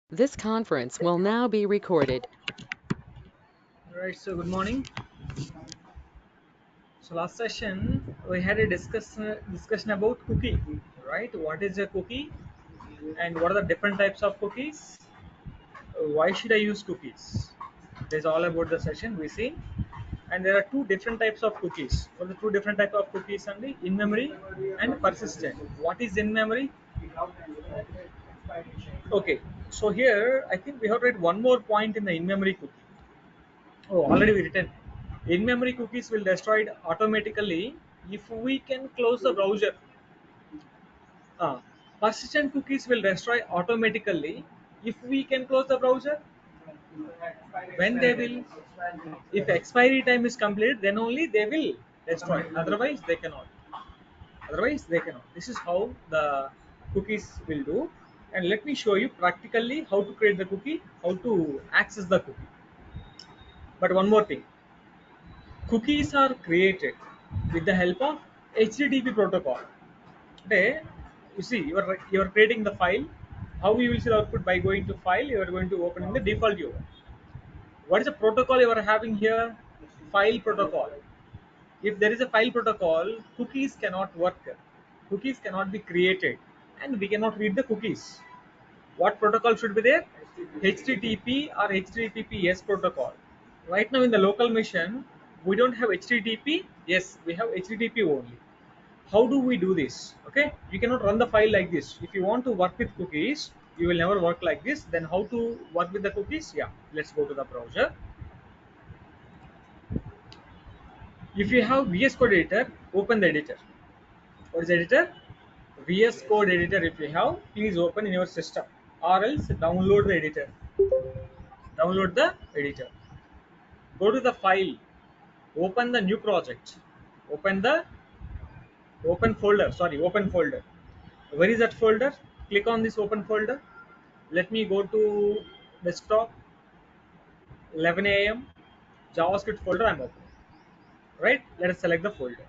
This conference will now be recorded. Right, so good morning. So last session we had a discussion about cookie, right? What is a cookie and what are the different types of cookies? Why should I use cookies? This is all about the session we see. And there are two different types of cookies. What are the two different types of cookies? And in memory and persistent. What is in memory? Okay, so here I think we have to write one more point in the in memory cookie. Oh, already we written. In-memory cookies will destroyed automatically if we can close the browser. Uh, Persistent cookies will destroy automatically if we can close the browser. When they will, if expiry time is completed, then only they will destroy. Otherwise, they cannot. Otherwise, they cannot. This is how the cookies will do. And let me show you practically how to create the cookie, how to access the cookie. But one more thing. Cookies are created with the help of HTTP protocol. Today, you see, you are creating the file. How you will see the output by going to file? You are going to open in the default UI. What is the protocol you are having here? File protocol. If there is a file protocol, cookies cannot work. Cookies cannot be created, and we cannot read the cookies. What protocol should be there? HTTP or HTTPS protocol. Right now in the local machine, we don't have HTTP. Yes, we have HTTP only. How do we do this? Okay, you cannot run the file like this. If you want to work with cookies, you will never work like this. Then how to work with the cookies? Yeah, let's go to the browser. If you have VS Code editor, open the editor. What is editor? VS Code editor. If you have, please open in your system, or else download the editor. Download the editor. Go to the file. Open the new project. Open the open folder. Sorry, open folder. Where is that folder? Click on this open folder. Let me go to desktop. 11 a.m. JavaScript folder I'm opening. Right? Let us select the folder.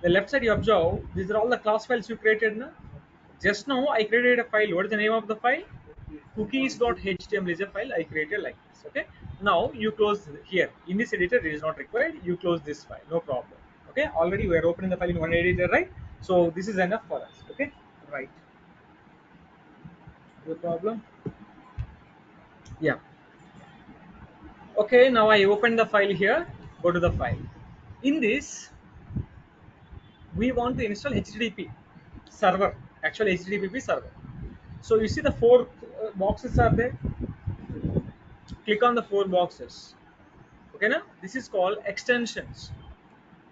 The left side you observe, these are all the class files you created now. Just now I created a file. What is the name of the file? Cookies.html is a file I created like this. Okay. Now you close here. In this editor it is not required. You close this file. No problem. Okay. Already we are opening the file in one editor, right? So this is enough for us. Okay. Right. No problem. Yeah. Okay. Now I open the file here. Go to the file. In this, we want to install HTTP server. Actually, HTTP server. So you see the four boxes are there. Click on the four boxes. Okay, now this is called extensions.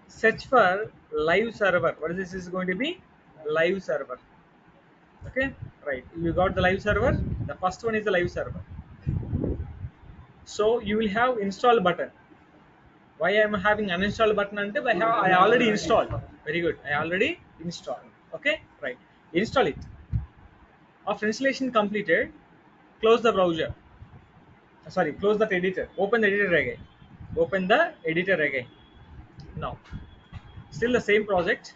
Search for live server. What is this is going to be? Live server. Okay, right. You got the live server. The first one is the live server. So you will have install button. Why I am having uninstall button? Ante I already installed. Very good. I already installed. Okay, right. Install it. After installation completed, close the browser. Sorry, close that editor. Open the editor again. Open the editor again. Now, still the same project.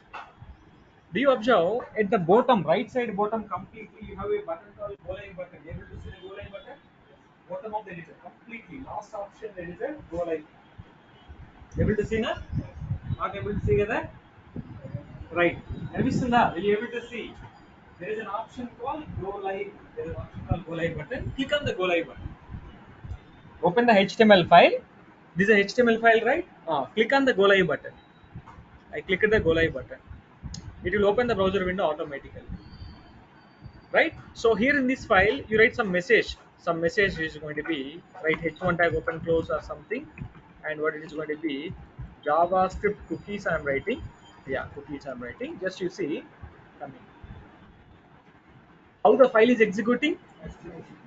Do you observe at the bottom, right side bottom completely, you have a button called go live button. You able to see the go live button? Bottom of the editor, completely. Last option editor, go live. Able to see now? Not able to see that? Right. Will you able to see? There is an option called go live. There is an option called go live button. Click on the go live button. Open the HTML file. This is a HTML file, right? Click on the go live button. I clicked the go live button. It will open the browser window automatically, right? So here in this file, you write some message. Some message is going to be write h1 tag open close or something, and what it is going to be JavaScript cookies. I'm writing, yeah, cookies I'm writing. Just you see, coming. How the file is executing?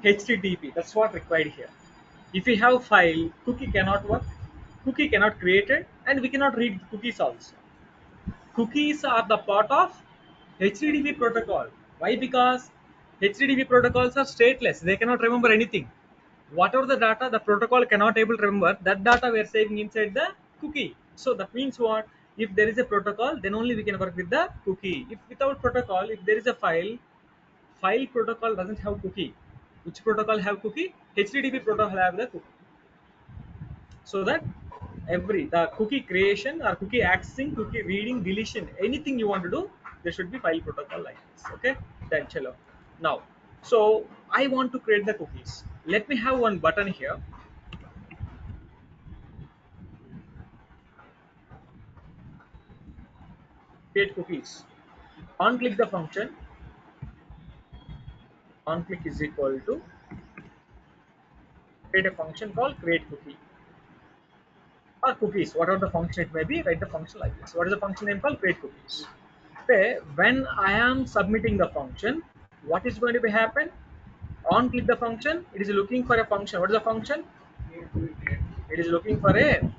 HTTP. That's what required here. If we have file, cookie cannot work. Cookie cannot create it, and we cannot read cookies also. Cookies are the part of HTTP protocol. Why? Because HTTP protocols are stateless. They cannot remember anything. Whatever the data the protocol cannot able to remember, that data we are saving inside the cookie. So that means what? If there is a protocol, then only we can work with the cookie. If without protocol, if there is a file protocol doesn't have cookie. Which protocol have cookie? HTTP protocol have the cookie. So that the cookie creation or cookie accessing, cookie reading, deletion, anything you want to do, there should be file protocol like this. Okay, then chalo. Now, so I want to create the cookies. Let me have one button here, create cookies. On click the function, on click is equal to create a function called create cookie or cookies, whatever the function it may be. Write the function like this. What is the function name called? Create cookies. Okay, when I am submitting the function, what is going to be happen? On click the function, it is looking for a function. What is the function? It is looking for a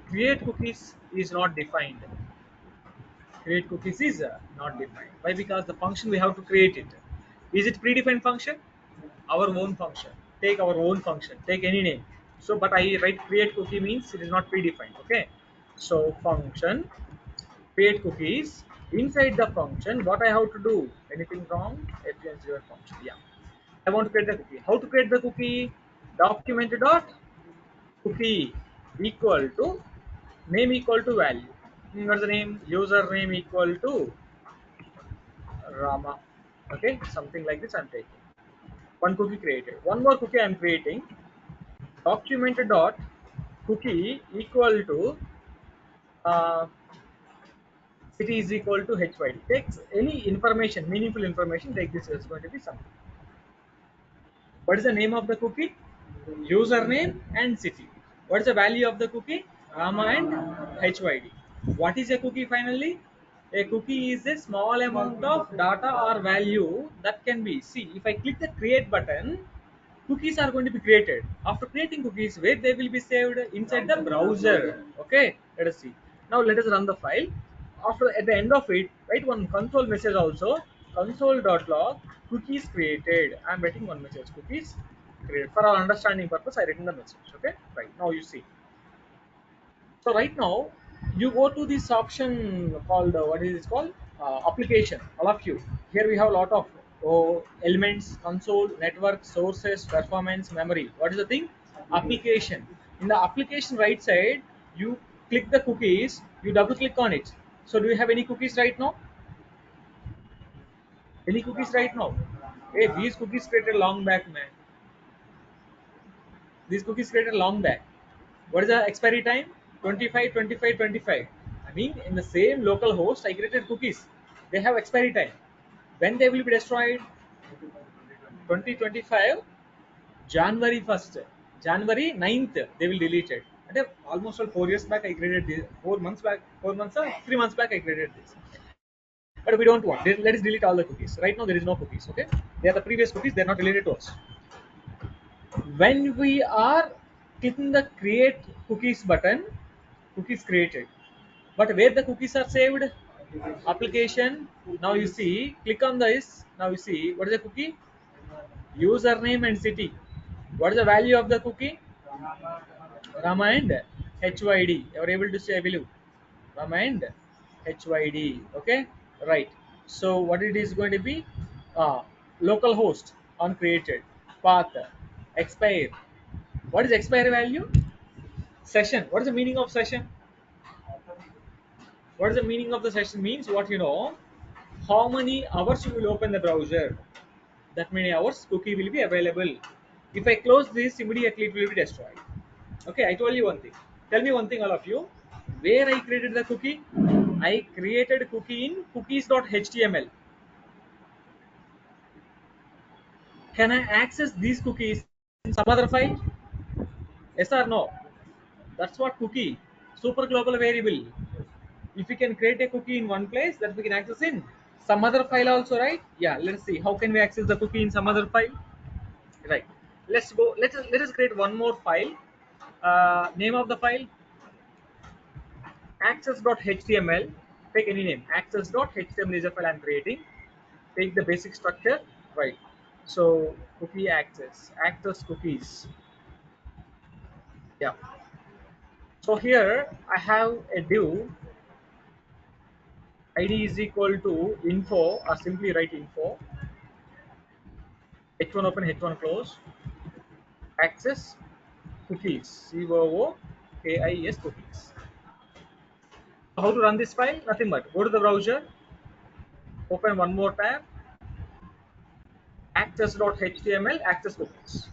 create cookies is not defined. Create cookies is not defined. Why? Because the function we have to create it. Is it predefined function? Our own function. Take our own function. Take any name. So, but I write create cookie means it is not predefined. Okay. So function create cookies. Inside the function, what I have to do? Anything wrong? Fn0 function. Yeah. I want to create the cookie. How to create the cookie? Document dot cookie equal to name equal to value. What's the name? Username equal to Rama. Okay, something like this I'm taking. One cookie created. One more cookie I'm creating. Document dot cookie equal to uh, city is equal to HYD. Takes any information, meaningful information, take this as going to be something. What is the name of the cookie? Username and city. What is the value of the cookie? Rama and HYD. What is a cookie finally? A cookie is a small amount of data or value that can be. See, if I click the create button, cookies are going to be created. After creating cookies, where they will be saved? Inside the browser. Okay, let us see. Now let us run the file. After at the end of it, write one console message also. Console.log cookies created. I am writing one message. Cookies created. For our understanding purpose, I written the message. Okay, right now you see. So right now, you go to this option called what is it called? Application. All of you. Here we have a lot of elements, console, network, sources, performance, memory. What is the thing? Application. In the application right side, you click the cookies. You double click on it. So do you have any cookies right now? Any cookies right now? Hey, these cookies created long back, man. These cookies created long back. What is the expiry time? 25, 25, 25. I mean, in the same local host, I created cookies. They have expiry time. When they will be destroyed? 2025, January 1st. January 9th, they will delete it. And almost all 4 years back, I created this. 4 months back, 4 months, 3 months back, I created this. But we don't want. Let us delete all the cookies. Right now, there is no cookies. Okay, they are the previous cookies. They are not related to us. When we are clicking the create cookies button, cookies created, but where the cookies are saved? Application. Now you see, click on this. Now you see, what is the cookie? Username and city. What is the value of the cookie? Rama and HYD. You are able to say, I believe, Rama and HYD. Okay, right. So what it is going to be? Local host on created, path, expire. What is expire value? Session. What is the meaning of session? What is the meaning of the session? Means what you know, how many hours you will open the browser, that many hours cookie will be available. If I close this, immediately it will be destroyed. Okay, I told you one thing. Tell me one thing, all of you. Where I created the cookie? I created cookie in cookies.html. Can I access these cookies in some other file? Yes or no? That's what cookie. Super global variable. If we can create a cookie in one place, that we can access in some other file also, right? Yeah, let's see how can we access the cookie in some other file. Right, let's go. Let us create one more file. Name of the file, access.html. Take any name. Access.html is a file I'm creating. Take the basic structure. Right, so cookie access cookies. Yeah, so here I have a div id is equal to info, or simply write info. H1 open, H1 close. Access cookies. COOKIES cookies. So how to run this file? Nothing but go to the browser, open one more tab, access.html, access cookies.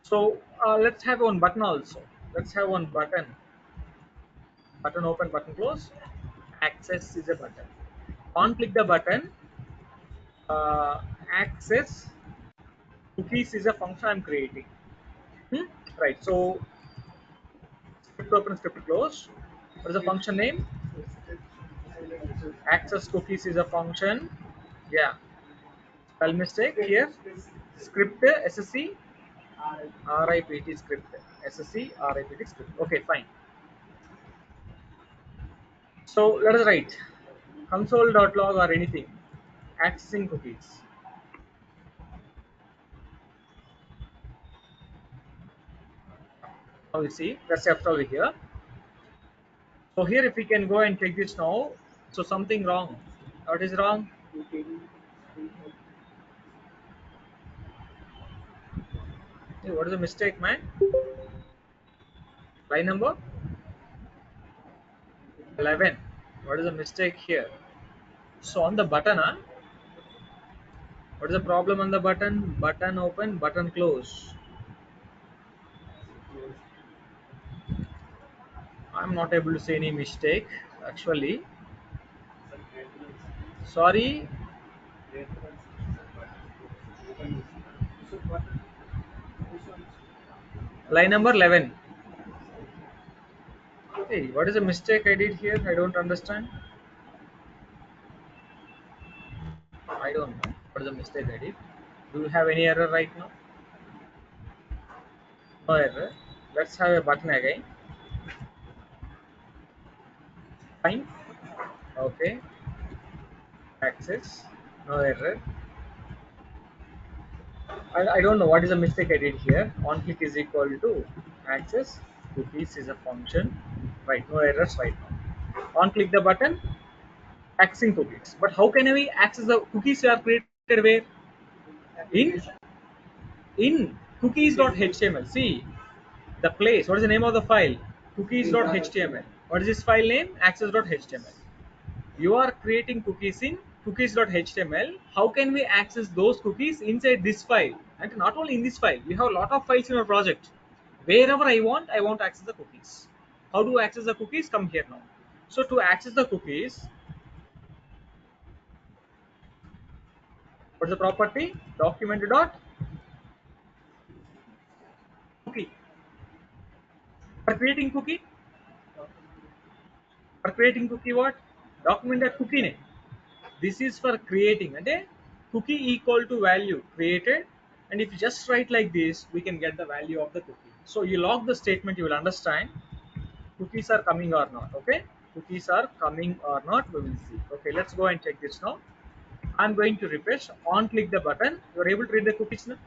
So let's have one button also. Let's have one button. Button open, button close. Access is a button. On click the button. Uh, access cookies is a function I'm creating. Hmm? Right. So script open, script close. What is the function name? Access cookies is a function. Yeah. Spell mistake here. Script SSC RIPT script. SSC RIPT script. Okay, fine. So let us write console.log or anything. Accessing cookies. Now you see that's after over here. So here if we can go and take this now. So something wrong. What is wrong? Hey, what is the mistake, man? Line number 11. What is the mistake here? So on the button, huh? What is the problem on the button? Button open, button close. I'm not able to see any mistake actually. Sorry. Line number 11. Hey, what is the mistake I did here? I don't understand. I don't know. What is the mistake I did? Do you have any error right now? No error. Let's have a button again. Fine. Okay. Access. No error. I don't know what is the mistake I did here. On click is equal to access. Cookies is a function. Right. No errors right now. On click the button. Accessing cookies. But how can we access the cookies that are created where? In cookies.html. See the place. What is the name of the file? Cookies.html. What is this file name? Access.html. You are creating cookies in cookies.html. How can we access those cookies inside this file? And not only in this file, we have a lot of files in our project. Wherever I want to access the cookies. How do I access the cookies? Come here now. So to access the cookies, what's the property? Document dot cookie. For creating cookie, what? Document dot cookie name. This is for creating and a cookie equal to value created, and if you just write like this we can get the value of the cookie. So you log the statement, you will understand cookies are coming or not. Okay, cookies are coming or not, we will see. Okay, let's go and check this now. I'm going to refresh. On click the button, you are able to read the cookies now.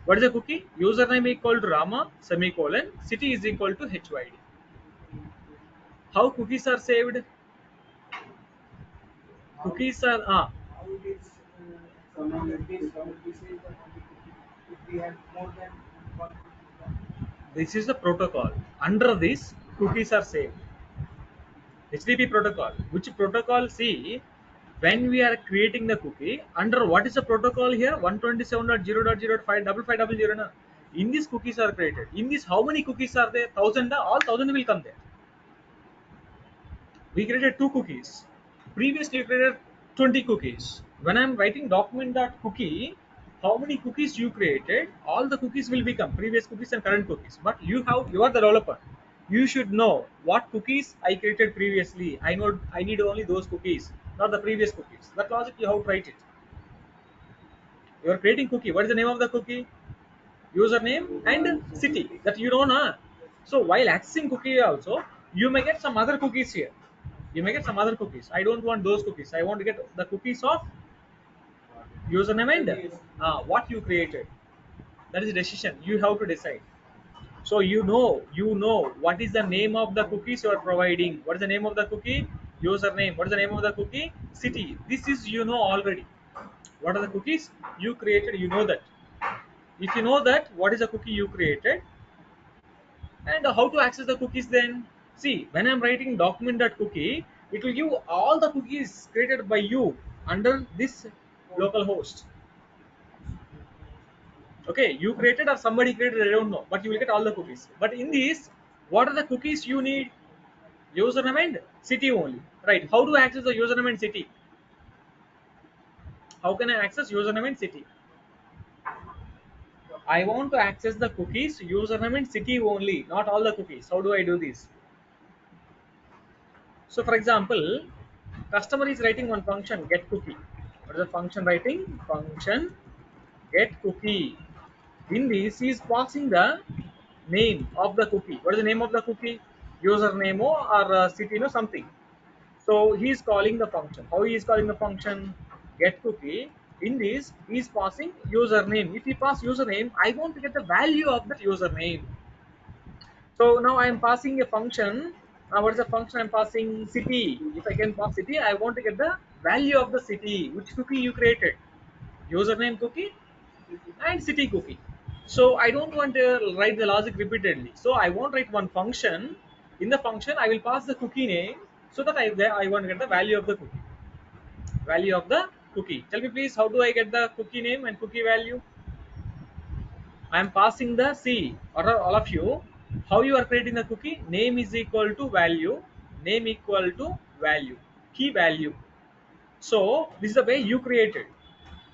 What is the cookie? Username equal to Rama semicolon, city is equal to HYD. How cookies are saved? Cookies are this is the protocol. Under this, cookies are saved. HTTP protocol. Which protocol? See, when we are creating the cookie, under what is the protocol here? 127.0.0.55500. In these cookies are created. In this, how many cookies are there? 1000. All 1000 will come there. We created 2 cookies. Previously, we created 20 cookies. When I'm writing document.cookie, how many cookies you created? All the cookies will become previous cookies and current cookies. But you are the developer. You should know what cookies I created previously. I need only those cookies, not the previous cookies. That logic you have to write it. You are creating cookie. What is the name of the cookie? Username and city. That you don't know. So while accessing cookie also, you may get some other cookies here. I don't want those cookies. I want to get the cookies of username and what you created. That is a decision. You have to decide. So you know what is the name of the cookies you are providing. What is the name of the cookie? Username. What is the name of the cookie? City. This is already. What are the cookies you created? You know that. If you know that, what is the cookie you created and how to access the cookies then? See, when I'm writing document.cookie, it will give all the cookies created by you under this local host. Okay, you created or somebody created, I don't know, but you will get all the cookies. But in this, what are the cookies you need? Username and city only. Right. How to access the username and city? How can I access username and city? I want to access the cookies, username and city only, not all the cookies. How do I do this? So for example, customer is writing one function, get cookie. What is the function writing? Function get cookie. In this, he is passing the name of the cookie. What is the name of the cookie? Username or city or something. So he is calling the function. How he is calling the function? Get cookie. In this, he is passing username. If he pass username, I want to get the value of that username. So now I am passing a function. What is the function I'm passing? City. If I can pass city, I want to get the value of the city. Which cookie you created? Username cookie and city cookie. So I don't want to write the logic repeatedly. So I won't write one function. In the function, I will pass the cookie name so that I want to get the value of the cookie. Value of the cookie. Tell me please, how do I get the cookie name and cookie value? I am passing the C. Or all of you, how you are creating the cookie? Name is equal to value. Name equal to value. Key value. So this is the way you created.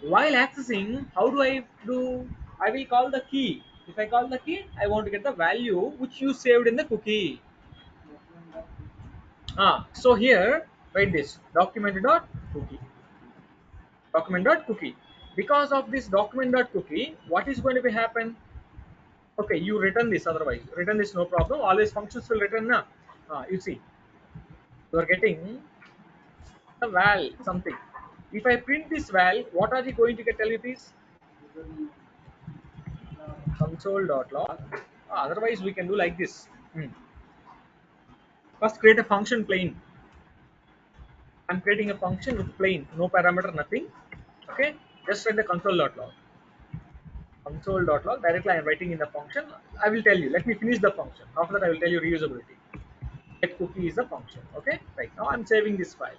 While accessing, how do I do? I will call the key. If I call the key, I want to get the value which you saved in the cookie. So here, write this document dot cookie. Document dot cookie. Because of this document dot cookie, what is going to be happen? Okay, you return this. Otherwise, return this, no problem. Always functions will return now. You see, you are getting the val something. If I print this val, what are you going to get? Tell me please. Console.log. Otherwise, we can do like this. First, create a function plain. I'm creating a function with plain, no parameter, nothing. Okay, just write the console.log. Console.log. Directly, I am writing in the function. I will tell you. Let me finish the function. After that, I will tell you reusability. Get cookie is a function. Okay, right now I'm saving this file.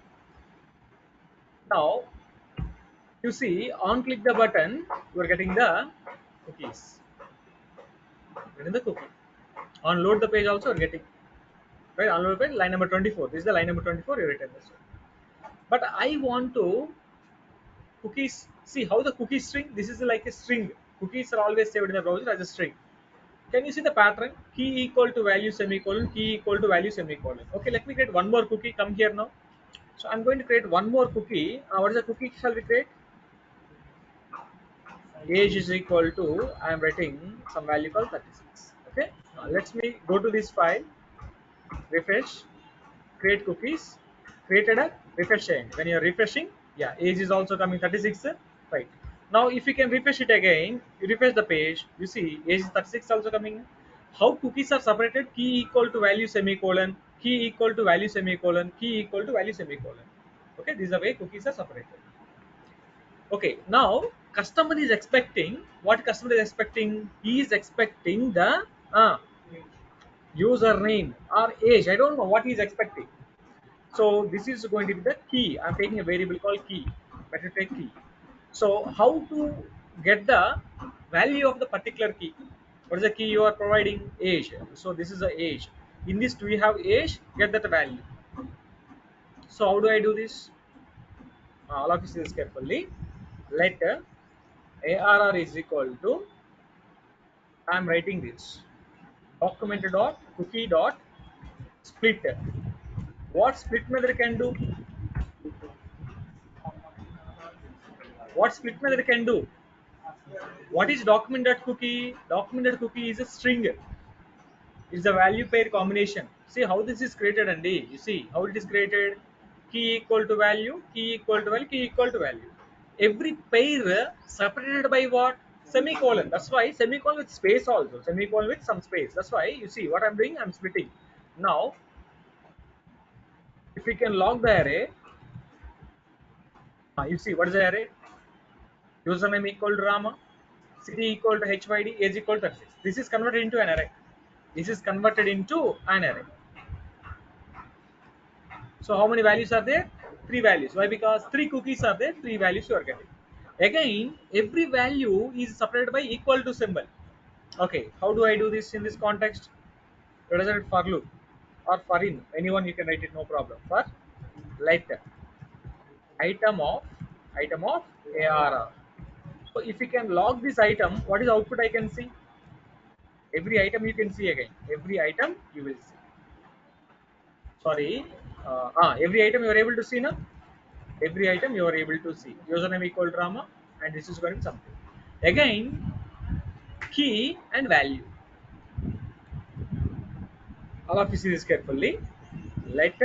Now, you see, on click the button, you are getting the cookies. Getting the cookie. On load the page also, you are getting. Right, on load page, line number 24. This is the line number 24. You written this one. But I want to cookies. See how the cookie string. This is like a string. Cookies are always saved in the browser as a string. Can you see the pattern? Key equal to value semicolon. Key equal to value semicolon. Okay, let me create one more cookie. Come here now. So I'm going to create one more cookie. What is the cookie shall we create? Age is equal to, I am writing some value called 36. Okay, now let me go to this file, refresh, create cookies, created a refresh end. When you are refreshing, yeah, age is also coming 36, right? Now if you can refresh it again, you refresh the page, you see age is 36 also coming. How cookies are separated? Key equal to value semicolon, key equal to value semicolon, key equal to value semicolon. Okay, this is the way cookies are separated. Okay, now customer is expecting what? Customer is expecting, he is expecting the username or age. I don't know what he is expecting. So this is going to be the key. I'm taking a variable called key. Better take key. So how to get the value of the particular key? What is the key you are providing? Age. So this is the age. In this, do we have age? Get that value. So how do I do this? All of you see this carefully. Let ARR is equal to, I'm writing this document dot cookie dot split. What split method can do? What split method can do? What is document dot cookie? Document dot cookie is a string. It's a value pair combination. See how this is created, and you see how it is created. Key equal to value, key equal to value, key equal to value. Every pair separated by what? Semicolon. That's why semicolon with space also. Semicolon with some space. That's why you see what I'm doing. I'm splitting. Now, if we can log the array, you see what is the array? username equal to Rama, city equal to HYD, age equal to 36. This is converted into an array. This is converted into an array. So how many values are there? Three values. Why? Because three cookies are there, three values you are getting. Again, every value is separated by equal to symbol. Okay, how do I do this in this context? Represent for loop or for in. Anyone you can write it, no problem. For let item of item of ARR. So if you can log this item, what is the output I can see? Every item you can see again. Every item you will see. Sorry, every item you are able to see now. Every item you are able to see. Username equal drama, and this is going to be something. Again, key and value. All of you see this carefully. Let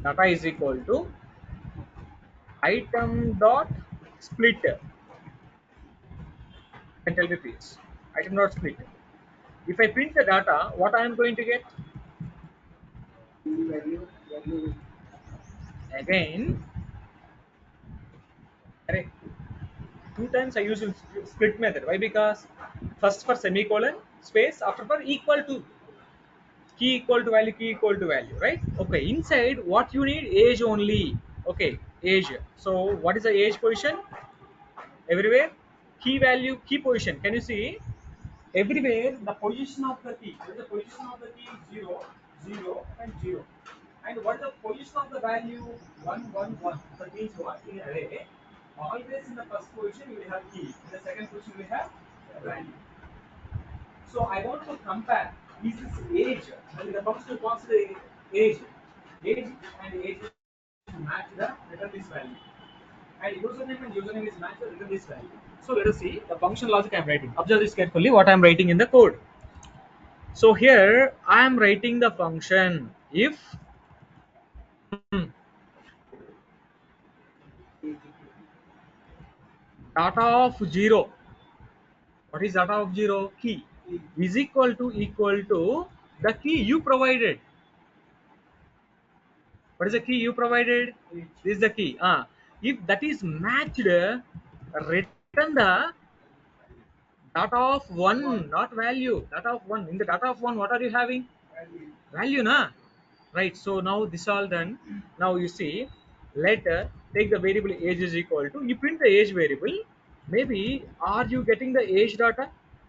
data is equal to item dot split. And tell me please. Item dot split. If I print the data, what I am going to get? Again, array. Two times I use split method. Why? Because first for semicolon space, after for equal to, key equal to value, key equal to value, right? Okay, inside what you need, age only. Okay, age. So what is the age position? Everywhere key value, key position. Can you see? Everywhere the position of the key. What is the position of the key? 0, 0 and 0. And what is the position of the value? 1, 1, 1. That means what? In array, always in the first position you will have key. In the second position you will have value. So I want to compare, is this age, and the function consider age. Age and age match the return this value. And username is match the return this value. So let us see the function logic I am writing. Observe this carefully what I am writing in the code. So here I am writing the function if data of 0, what is data of 0? Key is equal to the key you provided. What is the key you provided? This is the key. If that is matched, return the data of 1, not value. Data of 1. In the data of 1, what are you having? Value, na? Right. So now this all done. Now you see, later take the variable age is equal to, you print the age variable. Maybe are you getting the age data?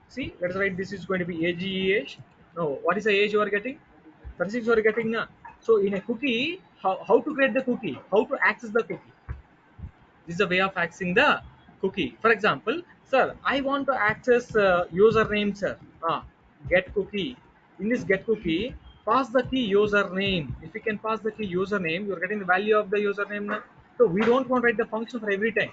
See, let's write this is going to be age. No, what is the age you are getting? 36 you are getting na. So in a cookie, how to create the cookie? How to access the cookie? This is a way of accessing the cookie. For example, sir, I want to access username, sir. Get cookie. In this get cookie, pass the key username. If you can pass the key username, you're getting the value of the username. So we don't want to write the function for every time.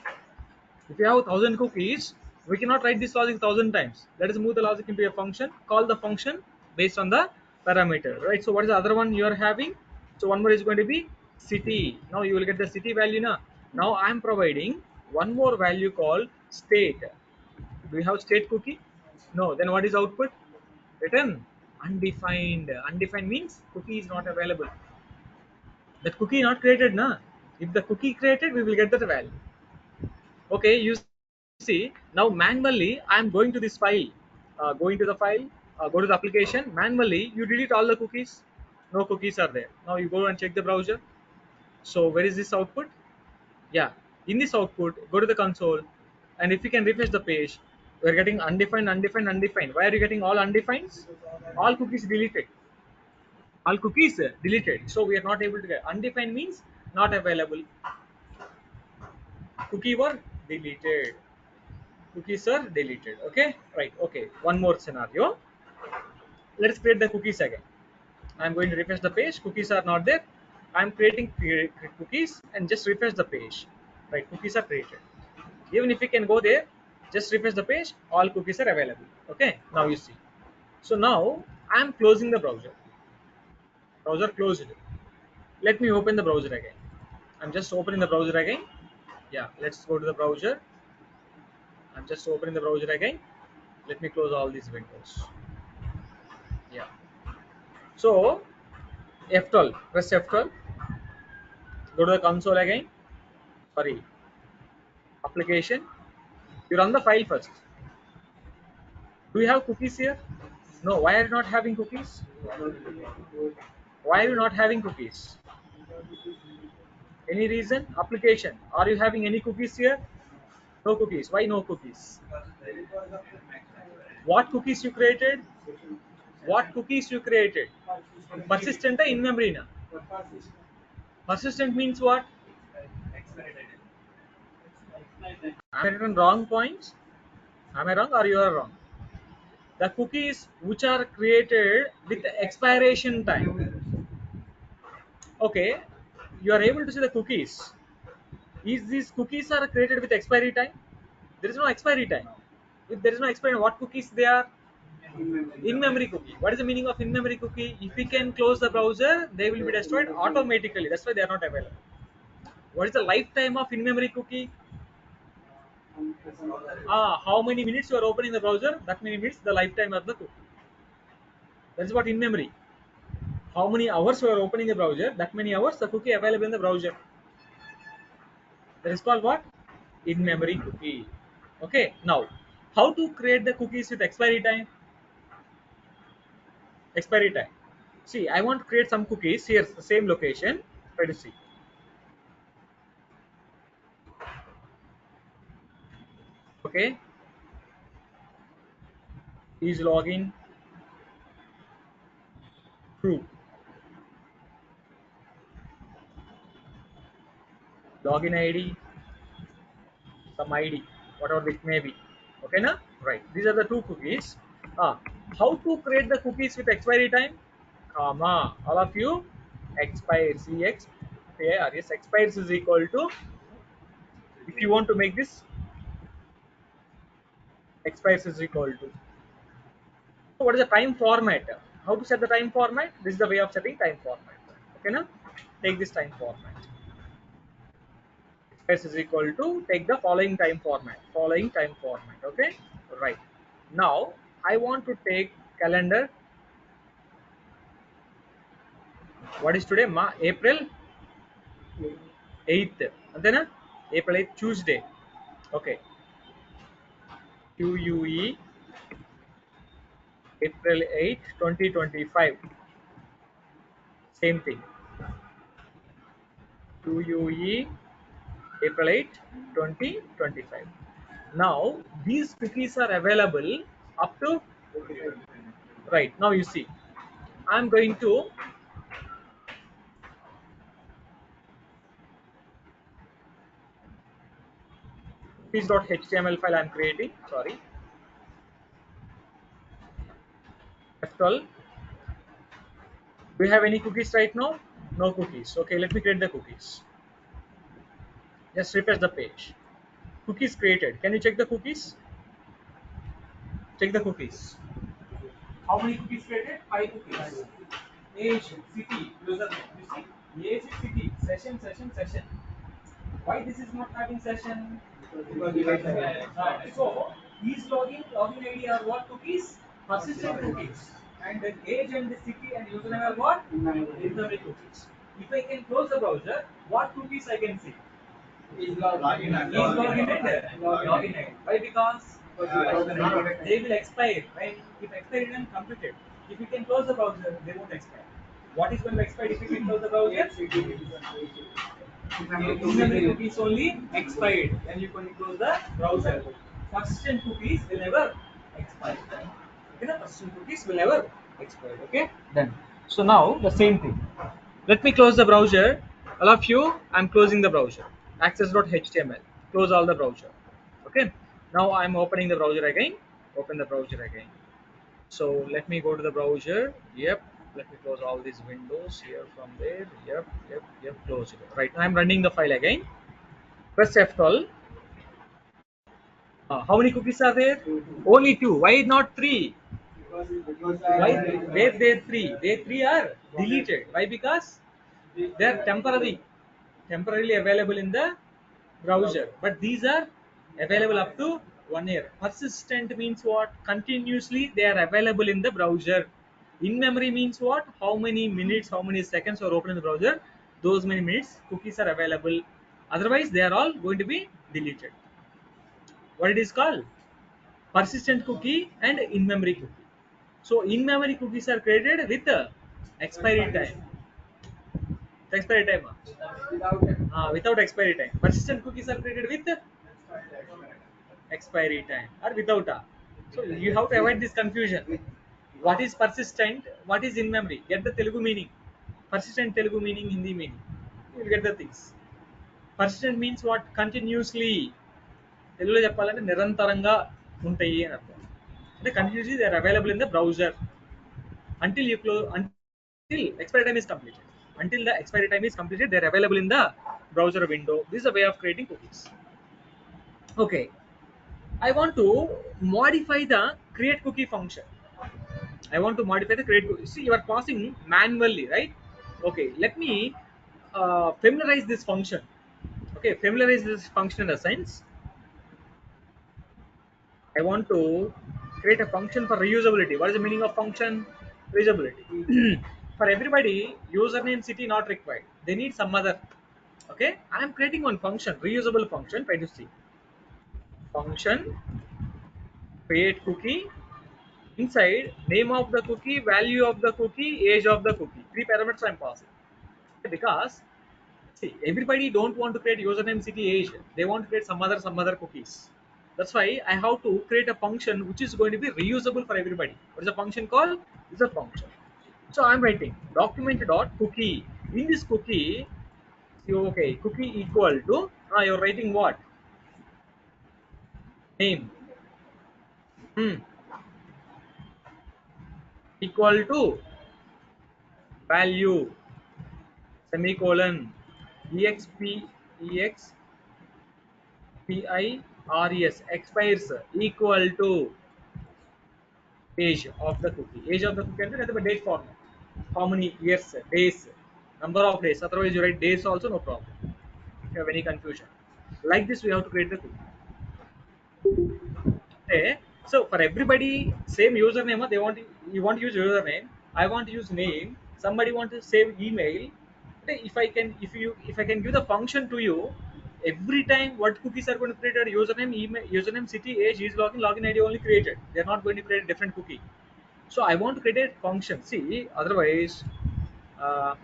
If you have 1,000 cookies, we cannot write this logic 1,000 times. Let us move the logic into a function. Call the function based on the parameter, right? So what is the other one you are having? So one more is going to be city. Now you will get the city value now. Now I am providing one more value called state. Do you have state cookie? No. Then what is output? Return undefined. Undefined means cookie is not available. That cookie not created, na. If the cookie created, we will get that value. Okay, you see now manually I am going to this file, going to the file, go to the application, manually you delete all the cookies. No cookies are there. Now you go and check the browser. So where is this output? Yeah, in this output go to the console, and if you can refresh the page, we are getting undefined. Why are you getting all undefined? All cookies deleted. All cookies deleted, so we are not able to get. Undefined means not available. Cookie were deleted. Cookies are deleted. Okay, right. Okay, one more scenario. Let's create the cookies again. I'm going to refresh the page. Cookies are not there. I'm creating cookies and just refresh the page. Right, cookies are created. Even if you can go there, just refresh the page, all cookies are available. Okay, now you see. So now I'm closing the browser. Browser closed. Let me open the browser again. I'm just opening the browser again. Yeah, let's go to the browser. I'm just opening the browser again. Let me close all these windows. Yeah. So F12, press F12, go to the console again. Sorry, application. You run the file first. Do you have cookies here? No. Why are you not having cookies? Why are you not having cookies? Any reason? Application. Are you having any cookies here? No cookies. Why no cookies? What cookies you created? What cookies you created? Persistent in memory na. Persistent means what? Am I written wrong points? Am I wrong or you are wrong? The cookies which are created with expiration time. Okay, you are able to see the cookies. Is these cookies are created with expiry time? There is no expiry time. If there is no expiry, what cookies they are? In-memory cookie. What is the meaning of in-memory cookie? If we can close the browser, they will be destroyed automatically. That's why they are not available. What is the lifetime of in-memory cookie? How many minutes you are opening the browser? That many minutes the lifetime of the cookie. That is what in-memory. How many hours you are opening the browser? That many hours the cookie available in the browser. That is called what? In-memory cookie. Okay. Now, how to create the cookies with expiry time? Expiry time. See, I want to create some cookies here, the same location. Try to see. Okay. Is login true? Login ID, some ID, whatever it may be. Okay, na? Right. These are the two cookies. Ah, how to create the cookies with expiry time? Comma. All of you, expires. Yes, expires is equal to. If you want to make this, expires is equal to. So what is the time format? How to set the time format? This is the way of setting time format. Okay, na? Take this time format. Expires is equal to take the following time format. Following time format. Okay, right. Now I want to take calendar. What is today? April 8th. Antena? April 8th, Tuesday. Okay. QUE April 8th, 2025. Same thing. QUE April 8th, 2025. Now these cookies are available up to right now. You see, I'm going to cookies.html file I'm creating. Sorry, F12. Do you have any cookies right now? No cookies. Okay, let me create the cookies. Just refresh the page. Cookies created. Can you check the cookies? Check the cookies. How many cookies created? 5 cookies. Age, city, username. You see, age, city, session. Why this is not having session? So these login ID are what cookies? Persistent cookies. And the age and the city and username are what? In-memory cookies. If I can close the browser, what cookies I can see? Is login and login ID. Why? Because they will expire when if expiry time completed. If you can close the browser, they won't expire. What is going to expire if you can close the browser? In-memory cookies only expired. Then you can close the browser. Persistent cookies will never expire. Okay, the persistent cookies will never expire. Okay, done. So now the same thing. Let me close the browser. All of you, I'm closing the browser. Access.html. Close all the browser. Okay. Now I'm opening the browser again. Open the browser again. So let me go to the browser. Yep. Let me close all these windows here from there. Yep. Close it. Right. I'm running the file again. Press F12. How many cookies are there? Only two. Why not three? Why? Where they three? They three are deleted. Why? Because they are temporarily available in the browser, but these are available up to 1 year. Persistent means what? Continuously they are available in the browser. In memory means what? How many minutes, how many seconds are open in the browser, those many minutes cookies are available. Otherwise, they are all going to be deleted. What it is called? Persistent cookie and in-memory cookie. So in-memory cookies are created with expiry time. Expiry time. Without expiry time. Persistent cookies are created with expiry time or without a. So you have to avoid this confusion. What is persistent? What is in memory? Get the Telugu meaning. Persistent Telugu meaning, Hindi meaning. You will get the things. Persistent means what? Continuously. తెలుగులో చెప్పాలంటే నిరంతరంగా ఉంటాయి అని అర్థం. అంటే continuously they are available in the browser until you close until expiry time is completed. Until the expiry time is completed, they are available in the browser window. This is a way of creating cookies. Okay, I want to modify the create cookie function. I want to modify the create cookie. See, you are passing manually, right? Okay, let me familiarize this function. Okay, familiarize this function in a sense. I want to create a function for reusability. What is the meaning of function? Reusability. For everybody, username city not required. They need some other. Okay, I am creating one function, reusable function. Try to see. Function create cookie. Inside name of the cookie, value of the cookie, age of the cookie. Three parameters I am passing. Because see, everybody don't want to create username, city, age. They want to create some other cookies. That's why I have to create a function which is going to be reusable for everybody. What is the function called? It's a function. So I'm writing document dot cookie. In this cookie, okay, cookie equal to you're writing what? Name equal to value semicolon exp expires expires equal to age of the cookie. Age of the cookie and the date format. How many years, days, number of days. Otherwise, you write days also, no problem. If you have any confusion, like this, we have to create the cookie. Okay. So for everybody, same username. They want you want to use username. I want to use name. Somebody want to save email. Okay, if I can give the function to you, every time what cookies are going to create a username, email, username, city, age, is login ID only created. They are not going to create a different cookie. So I want to create a function. See, otherwise, uh,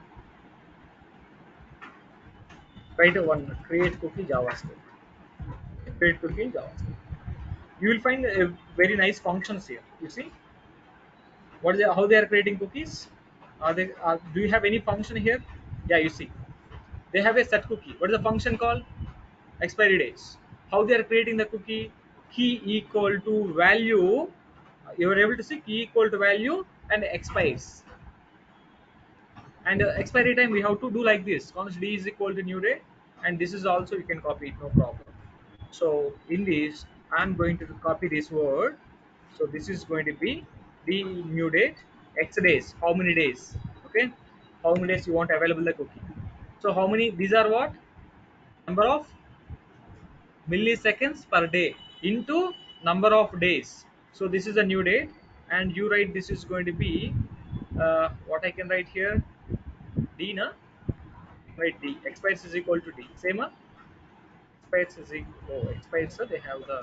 write a one create cookie JavaScript. Create cookie in JavaScript. You will find very nice functions here. You see how they are creating cookies. Do you have any function here? Yeah, you see they have a set cookie. What is the function called? Expiry dates. How they are creating the cookie? Key equal to value. You are able to see key equal to value and expires. And expiry time we have to do like this. Const d is equal to new date, and this is also you can copy it, no problem. So in this I'm going to copy this word. So this is going to be the new date, x days, how many days. Okay, how many days you want available the cookie. So how many, these are what, number of milliseconds per day into number of days. So this is a new date, and you write this is going to be what I can write here, d na, right, d expires is equal to d, same expires is equal, oh expires, so they have the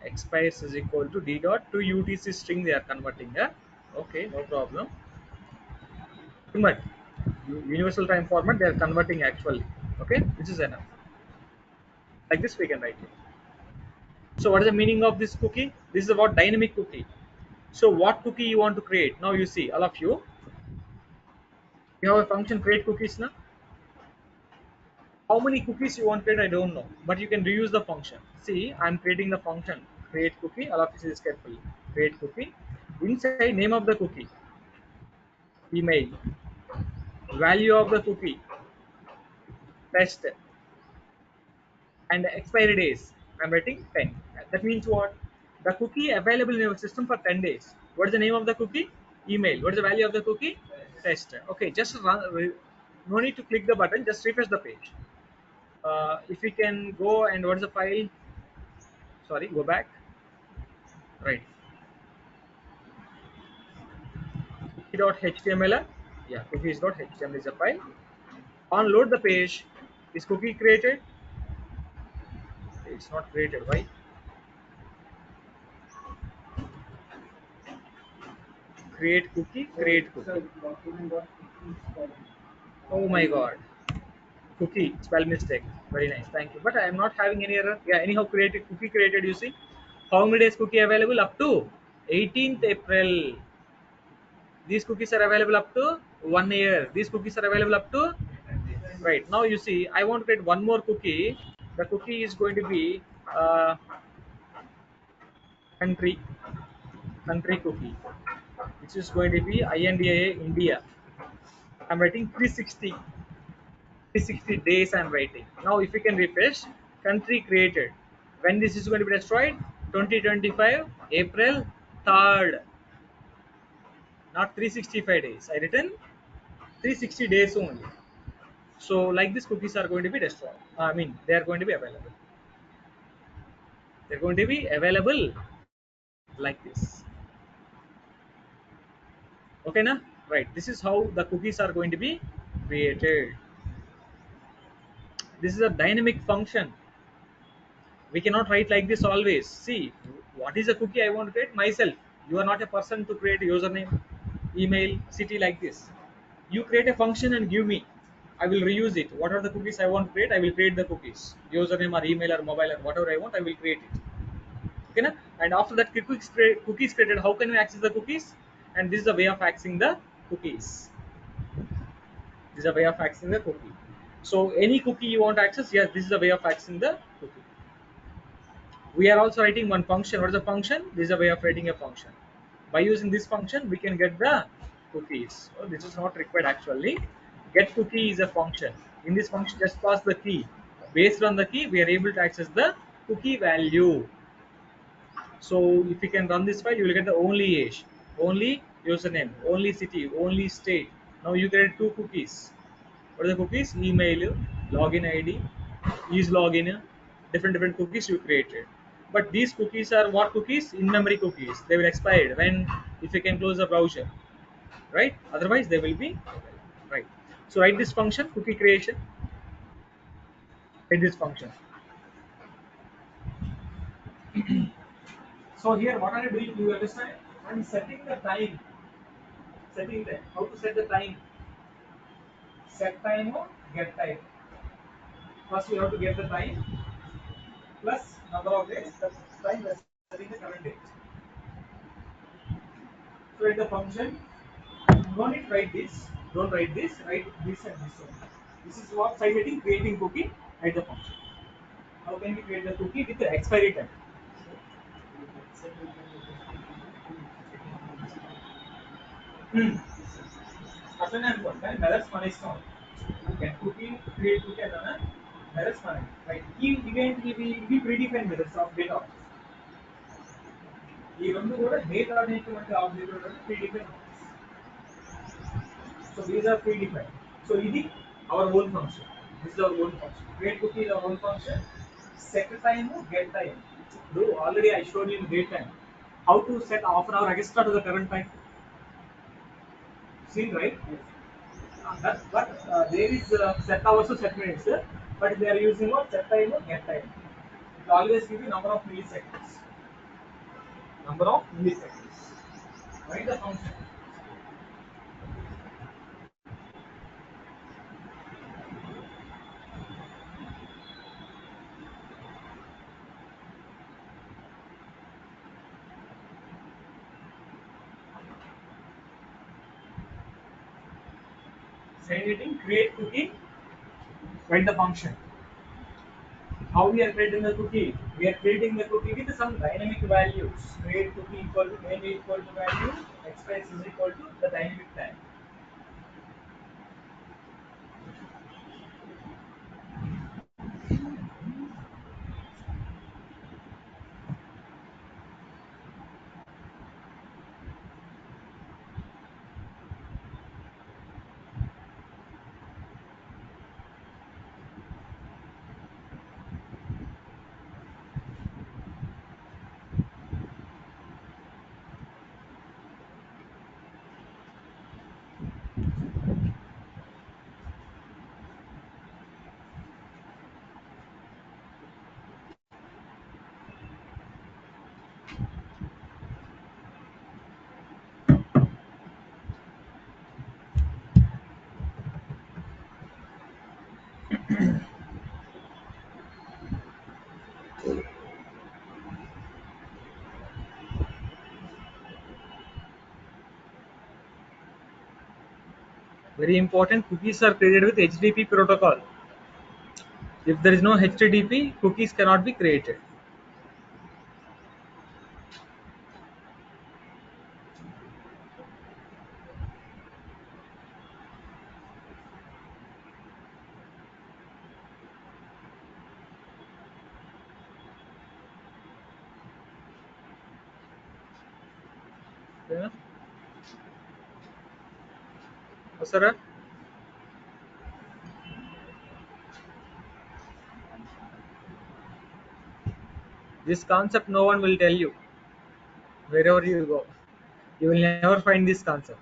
expires is equal to d dot to utc string they are converting, yeah. Okay, no problem. But universal time format they are converting actually. Okay, this is enough. Like this we can write it. So what is the meaning of this cookie? This is about dynamic cookie. So what cookie you want to create? Now you see, all of you have a function create cookies now. How many cookies you want to create, I don't know, but you can reuse the function. See, I'm creating the function create cookie. All of this carefully. Create cookie. Inside name of the cookie, email, value of the cookie, test, and expiry days. I'm writing 10. That means what? The cookie available in your system for 10 days. What is the name of the cookie? Email. What is the value of the cookie? Test. Okay, just run. No need to click the button. Just refresh the page. If we can go and what is the file? Sorry, go back. Right. Cookie.html. Yeah, cookies.html is a file. On load the page, is cookie created? It's not created. Why? Create cookie, create cookie. Oh my god. Cookie, spell mistake. Very nice, thank you. But I am not having any error. Yeah, anyhow, created cookie created. You see, how many days cookie available? Up to 18th April. These cookies are available up to 1 year. These cookies are available up to right now. You see, I want to create one more cookie. The cookie is going to be country country cookie, which is going to be INDA India. I'm writing 360 days. I'm writing now. If you can refresh, country created. When this is going to be destroyed? 2025 April 3rd. Not 365 days. I written 360 days only. So like this, cookies are going to be destroyed. I mean, they are going to be available. They're going to be available like this. Okay, na? Right. This is how the cookies are going to be created. This is a dynamic function. We cannot write like this always. See, what is a cookie I want to create? Myself. You are not a person to create a username, email, city like this. You create a function and give me. I will reuse it. What are the cookies I want to create? I will create the cookies. Username or email or mobile or whatever I want, I will create it. Okay, na? And after that cookies created, how can we access the cookies? And this is a way of accessing the cookies. This is a way of accessing the cookie. So any cookie you want to access, yes, this is a way of accessing the cookie. We are also writing one function. What is the function? This is a way of writing a function. By using this function, we can get the cookies. Oh, this is not required actually. Get cookie is a function. In this function, just pass the key. Based on the key, we are able to access the cookie value. So if you can run this file, you will get the only age, only username, only city, only state. Now you get two cookies. What are the cookies? Email, login ID, is login, different cookies you created. But these cookies are what cookies? In-memory cookies. They will expire when if you can close the browser, right? Otherwise they will be right. So write this function cookie creation. Write this function. So here, what are you doing? You understand? I'm setting the time. Setting time. How to set the time? Set time or get time. First, we have to get the time plus number of days. That's time. That's setting the current date. So in the function, you don't need to write this. Don't write this. Write this and this one. This is what side heading creating cookie. Write the function. How can we create the cookie with the expiry time? అట్లనే అనుకోండి కానీ methods మన ఇష్టం get cookie create cookie అన్న methods మన right ఇవి predefine methods of data ఈ రెండు కూడా డేటా అనేటువంటి object predefine. So these are predefine. So ఇది our own function. This is our own function. Create cookie is our own function. Set time get time. ఇప్పుడు already I showed you date time. How to set half an hour extra to the current time? Seen, right? But there is set hours to set minutes, but they are using what set time or get time. It always give you number of milliseconds. Number of milliseconds. Write the function. Send it in create cookie. Write the function. How we are creating the cookie? We are creating the cookie with some dynamic values. Create cookie equal to name equal to value. Express is equal to the dynamic time. Very important, cookies are created with HTTP protocol. If there is no HTTP, cookies cannot be created. Yeah. Asara, this concept no one will tell you wherever you go. You will never find this concept.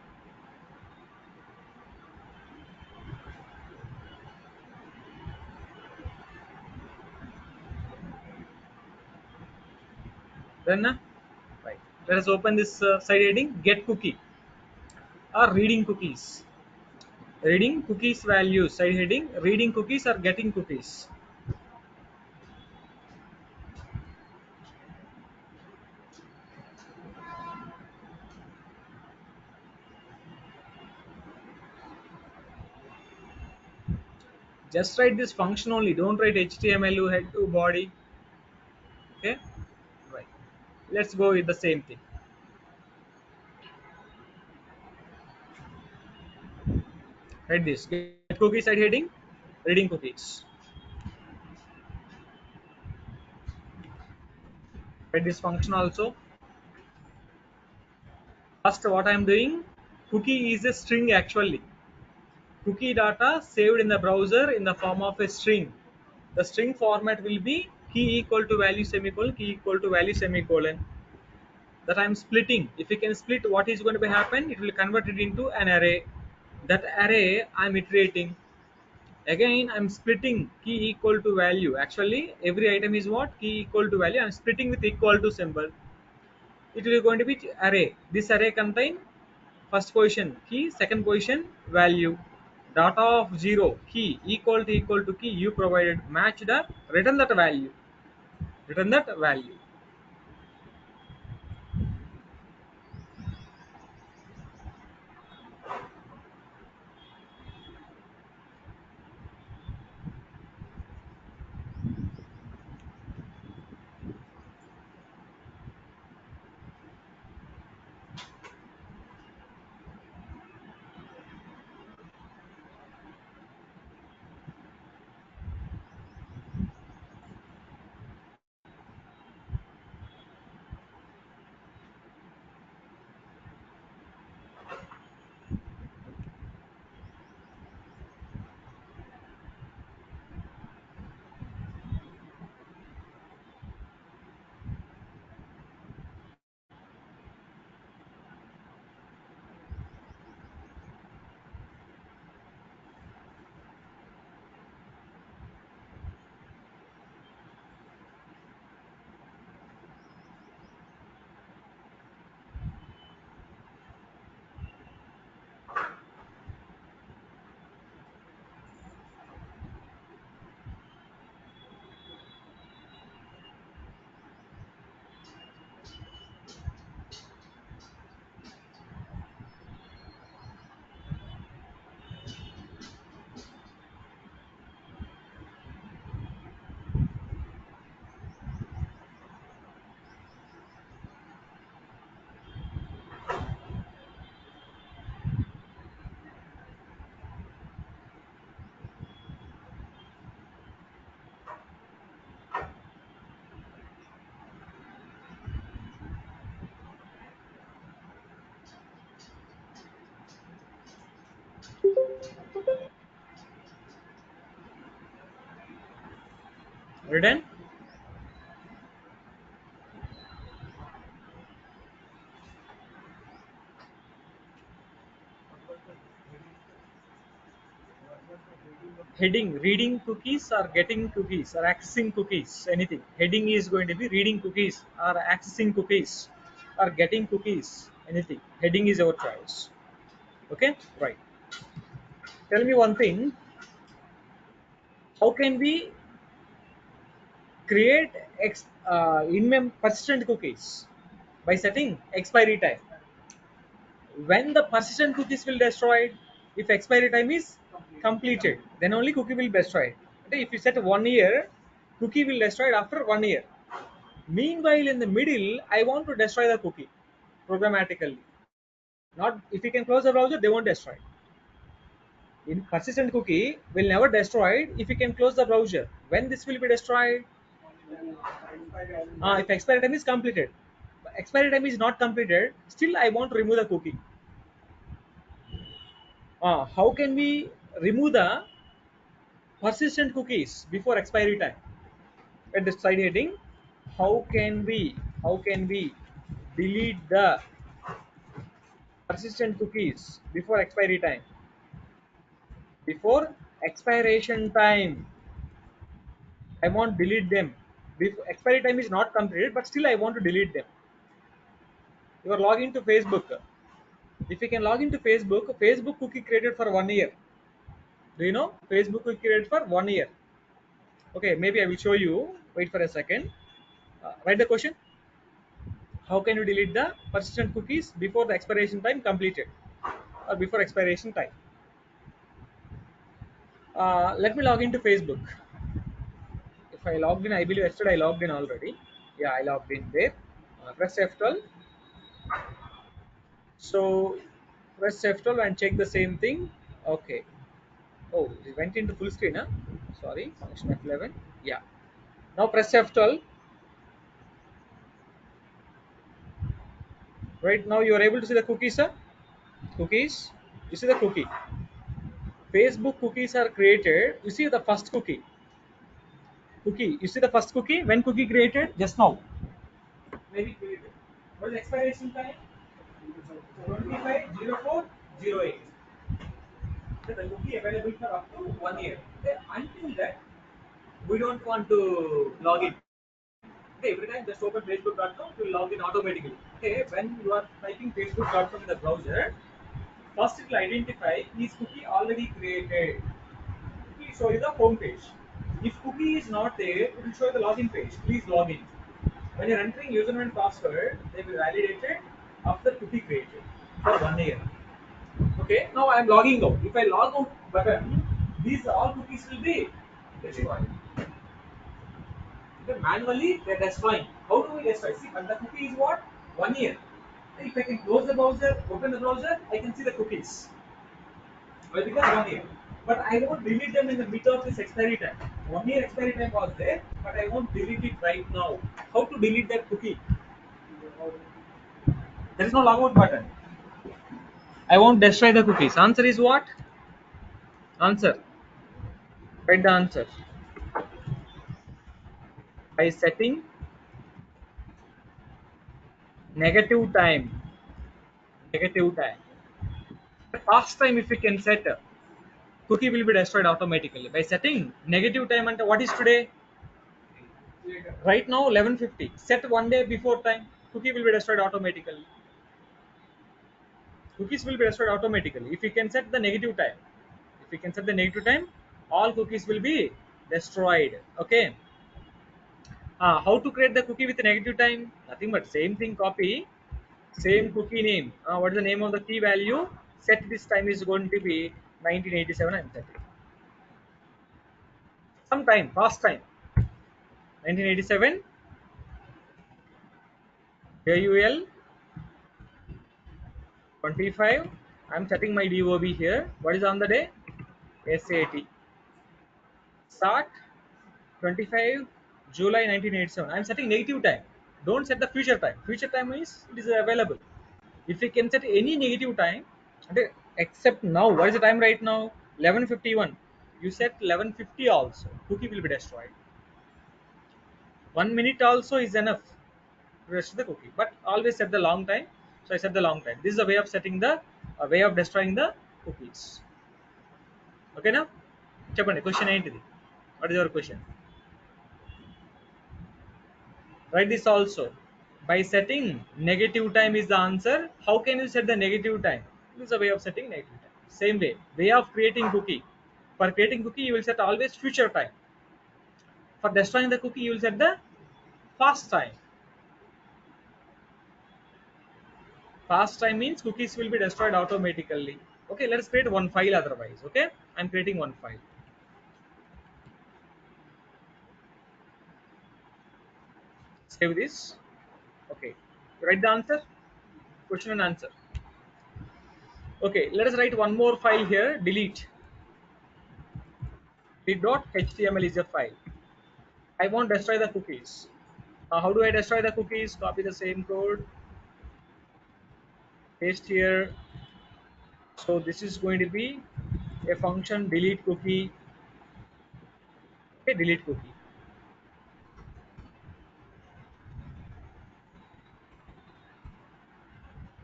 Then, right. Let us open this side heading. Get cookie or reading cookies. Reading cookies values. Side heading. Reading cookies or getting cookies. Just write this function only. Don't write HTML head to body. Okay. Right. Let's go with the same thing. Write this. Get cookie side heading. Reading cookies. Write this function also. First, what I am doing, cookie is a string actually. Cookie data saved in the browser in the form of a string. The string format will be key equal to value semicolon, key equal to value semicolon. That I am splitting. If you can split, what is going to be happen? It will convert it into an array. That array I am iterating. Again, I am splitting key equal to value. Actually, every item is what? Key equal to value. I am splitting with equal to symbol. It will going to be array. This array contain first position key, second position value. Data of 0 key equal to key you provided matched up, return that value. Return that value. Return heading reading cookies or getting cookies or accessing cookies. Anything. Heading is going to be reading cookies or accessing cookies or getting cookies. Anything. Heading is our choice. Okay. Right. Tell me one thing. How can we create in-mem persistent cookies by setting expiry time? When the persistent cookies will destroyed, If expiry time is completed, then only cookie will be destroyed. Okay, if you set 1 year, cookie will destroyed after 1 year. Meanwhile, in the middle, I want to destroy the cookie programmatically. Not if you can close the browser, they won't destroy. In persistent cookie will never destroy if you can close the browser. When this will be destroyed? If expiry time is completed. Expiry time is not completed, still I want to remove the cookie. How can we remove the persistent cookies before expiry time? At the side heading, how can we delete the persistent cookies before expiry time? Before expiration time, I want delete them. Before expiry time is not completed, but still I want to delete them. You are logging to Facebook. If you can log into Facebook, Facebook cookie created for 1 year. Do you know Facebook cookie created for 1 year? Okay, maybe I will show you. Wait for a second. Write the question. How can you delete the persistent cookies before the expiration time completed or before expiration time? Let me log into Facebook. If I logged in, I believe yesterday I logged in already. Yeah, I logged in there. Press F12. So press F12 and check the same thing. Okay. Oh, it went into full screen, huh? Sorry, function F11. Yeah. Now press F12. Right now you are able to see the cookies, sir. Cookies. You see the cookie. Facebook cookies are created. You see the first cookie. Cookie. You see the first cookie? When cookie created? Just now. Maybe created. What is the expiration time? 25/04/08. So the cookie available for up to 1 year. Okay, until that, we don't want to log in. Okay, every time just open facebook.com, it will log in automatically. Okay, when you are typing facebook.com in the browser, first it will identify is cookie already created. It will show you the home page. If cookie is not there, it will show you the login page. Please log in. When you're entering username and password, they will validate it after cookie created for 1 year. Okay, now I am logging out. If I log out button, these all cookies will be destroyed. Okay, manually they're destroying. How do we destroy? See, but the cookie is what? 1 year. If I can close the browser, open the browser, I can see the cookies. Well, because 1 year. But I won't delete them in the middle of this expiry time. 1 year expiry time was there, but I won't delete it right now. How to delete that cookie? There is no logout button. I won't destroy the cookies. Answer is what? Answer. Write the answer. By setting negative time. Negative time. Fast time if you can set, cookie will be destroyed automatically. By setting negative time and what is today? Right now 11:50. Set 1 day before time. Cookie will be destroyed automatically. Cookies will be destroyed automatically. If you can set the negative time. If you can set the negative time, all cookies will be destroyed. Okay. How to create the cookie with negative time? Nothing but same thing, copy same cookie name. What is the name of the key value? Set this time is going to be 1987. I'm setting some time, fast time. 1987. KUL 25. I'm setting my DOB here. What is on the day? SAT. Start 25 July 1987. I'm setting negative time. Don't set the future time. Future time is it is available. If you can set any negative time, okay, except now, what is the time right now? 11:51. You set 11:50 also. Cookie will be destroyed. 1 minute also is enough to rest the cookie. But always set the long time. So I set the long time. This is a way of setting the a way of destroying the cookies. Okay now? చెప్పండి question ఏంటిది? What is your question? Write this also. By setting negative time is the answer. How can you set the negative time? This is a way of setting negative time. Same way of creating cookie. For creating cookie, you will set always future time. For destroying the cookie, you will set the fast time. Fast time means cookies will be destroyed automatically. Okay, let's create one file otherwise. Okay, I'm creating one file. Save this. Okay, write the answer, question and answer. Okay, let us write one more file here. Delete. Delete.html is a file. I want to destroy the cookies. How do I destroy the cookies? Copy the same code, paste here. So this is going to be a function delete cookie. Okay, delete cookie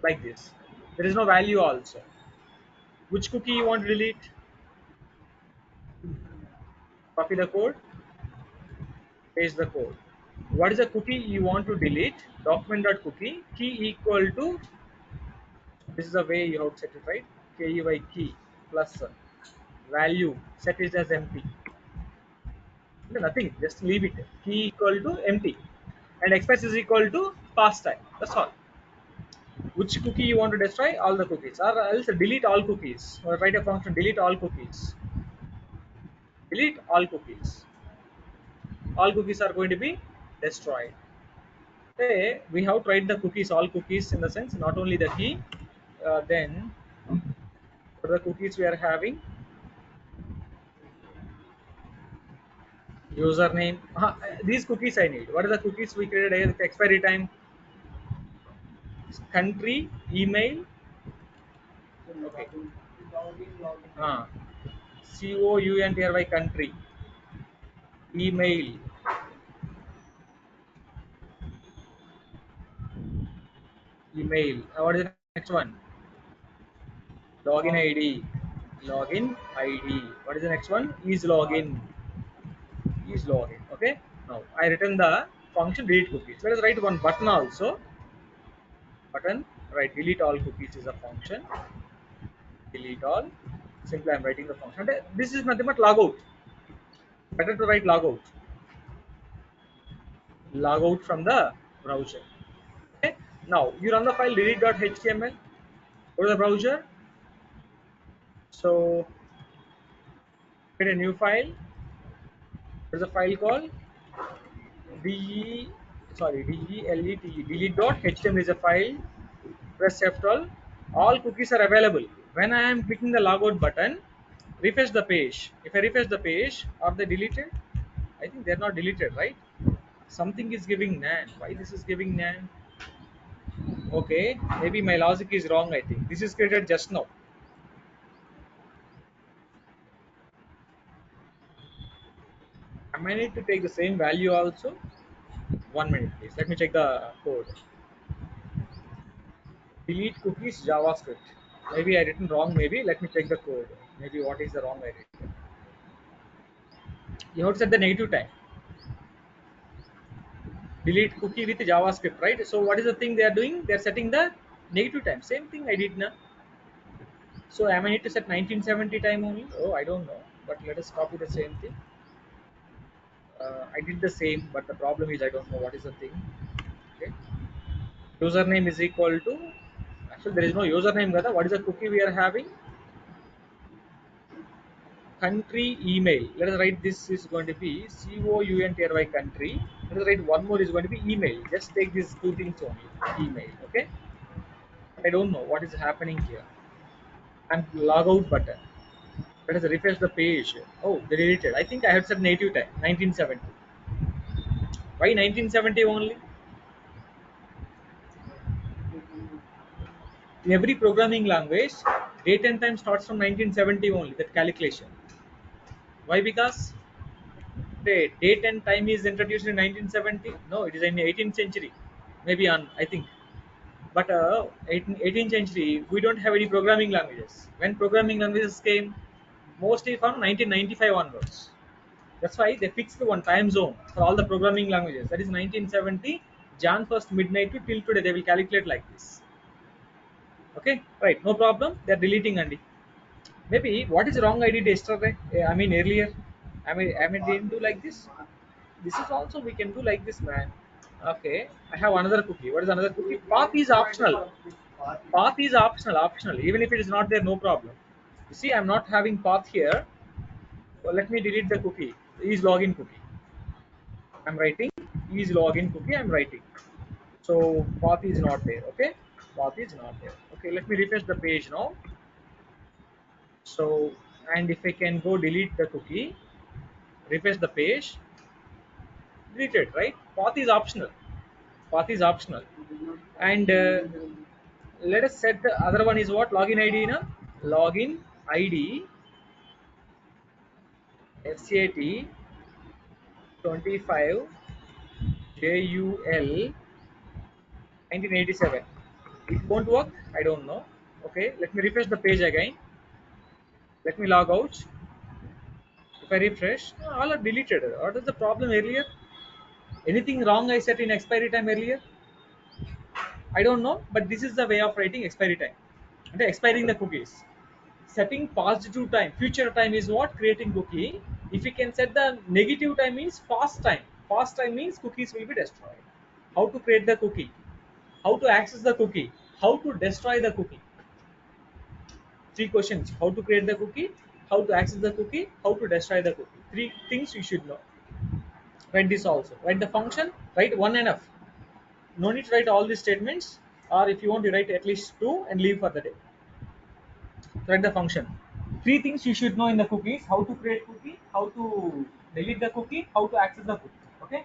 like this. There is no value also. Which cookie you want to delete? Copy the code, paste the code. What is the cookie you want to delete? Document.cookie key equal to, this is the way you have to set it, right? Key plus value, set it as empty. No, nothing, just leave it. Key equal to empty and express is equal to past time. That's all. Which cookie you want to destroy? All the cookies, or else delete all cookies, or write a function delete all cookies. Delete all cookies are going to be destroyed. Okay, we have tried the cookies, all cookies, in the sense not only the key. Then for the cookies we are having username. These cookies I need. What are the cookies we created? Expiry time, country, email. Okay. Ah, country, email, email. What is the next one? Login ID, login ID. What is the next one? Is login. Okay. Now I return the function delete cookies. Let us write one button also. Button. Right. Delete all cookies is a function. Delete all. Simply I'm writing the function. This is nothing but logout. Better to write logout. Logout from the browser. Okay. Now you run the file delete.html. Go to the browser. So create a new file. There's a file called de delete.html is a file. Press F12. All cookies are available. When I am clicking the logout button, refresh the page. If I refresh the page, are they deleted? I think they're not deleted, right? Something is giving nan. Why this is giving nan? Okay, maybe my logic is wrong. I think this is created just now. I might need to take the same value also. 1 minute, please. Let me check the code. Delete cookies JavaScript. Maybe I written wrong. Maybe let me check the code. Maybe what is the wrong I written. You have to set the negative time. Delete cookie with JavaScript, right? So what is the thing they are doing? They are setting the negative time. Same thing I did now. So am I need to set 1970 time only? Oh, I don't know. But let us copy the same thing. I did the same, but the problem is I don't know what is the thing. Okay. Username is equal to. Actually, there is no username. Gada. What is the cookie we are having? Country email. Let us write this is going to be country country. Let us write one more is going to be email. Just take these two things only. Email. Okay. I don't know what is happening here. And log out button. Let us refresh the page. Oh, they deleted. I think I had set native time 1970. Why 1970 only? In every programming language, date and time starts from 1970 only. That calculation. Why? Because the date and time is introduced in 1970. No, it is in the 18th century. Maybe on I think. But 18th century, we don't have any programming languages. When programming languages came, mostly from 1995 onwards. That's why they fixed one time zone for all the programming languages. That is 1970, Jan 1st midnight to till today. They will calculate like this. Okay, right, no problem. They are deleting Andy. Maybe what is wrong I did yesterday? I mean earlier. I mean didn't do like this. This is also we can do like this, man. Okay, I have another cookie. What is another cookie? Pop is optional. Path is optional. Even if it is not there, no problem. You see, I'm not having path here. Well, let me delete the cookie. Is login cookie. I'm writing. Is login cookie. I'm writing. So path is not there. Okay, path is not there. Okay, let me refresh the page now. So, and if I can go delete the cookie, refresh the page, delete it. Right? Path is optional. Path is optional. And let us set the other one is what, login ID, na? Login ID FCAT 25 JUL 1987. It won't work. I don't know. Okay, let me refresh the page again. Let me log out. If I refresh, all are deleted. What is the problem earlier? Anything wrong I set in expiry time earlier? I don't know, but this is the way of writing expiry time. Okay, expiring the cookies. Setting positive time, future time is what? Creating cookie. If you can set the negative time means past time. Past time means cookies will be destroyed. How to create the cookie? How to access the cookie? How to destroy the cookie? Three questions: how to create the cookie, how to access the cookie, how to destroy the cookie. Three things you should know. Write this also. Write the function. Write one enough. No need to write all these statements. Or if you want to write at least two and leave for the day. Write the function. Three things you should know in the cookies: how to create cookie, how to delete the cookie, how to access the cookie. Okay.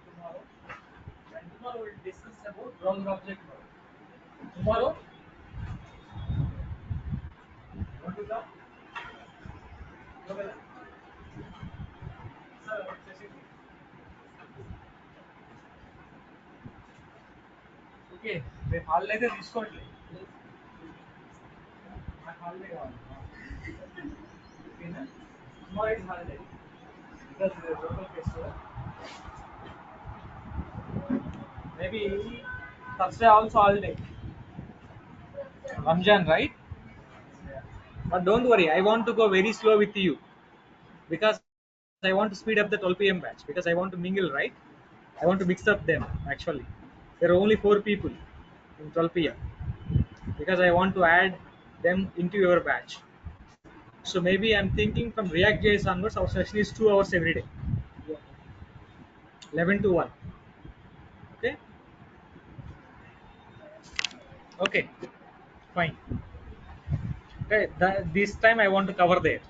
Tomorrow, and tomorrow we'll discuss about browser object model. Tomorrow, want to come? No, well, sir, okay రేపు holiday అయితే తీసుకోవట్లేదు నాకు holiday కావాలి ఓకేనా tomorrow is holiday because local festival maybe Thursday also holiday Ramzan right but don't worry I want to go very slow with you because I want to speed up the 12 p.m. batch because I want to mingle, right? I want to mix up them actually. There are only 4 people in 12 p.m. because I want to add them into your batch. So maybe I'm thinking from React JS onwards, our session is 2 hours every day, 11 to 1. Okay, okay, fine. Okay, this time I want to cover there.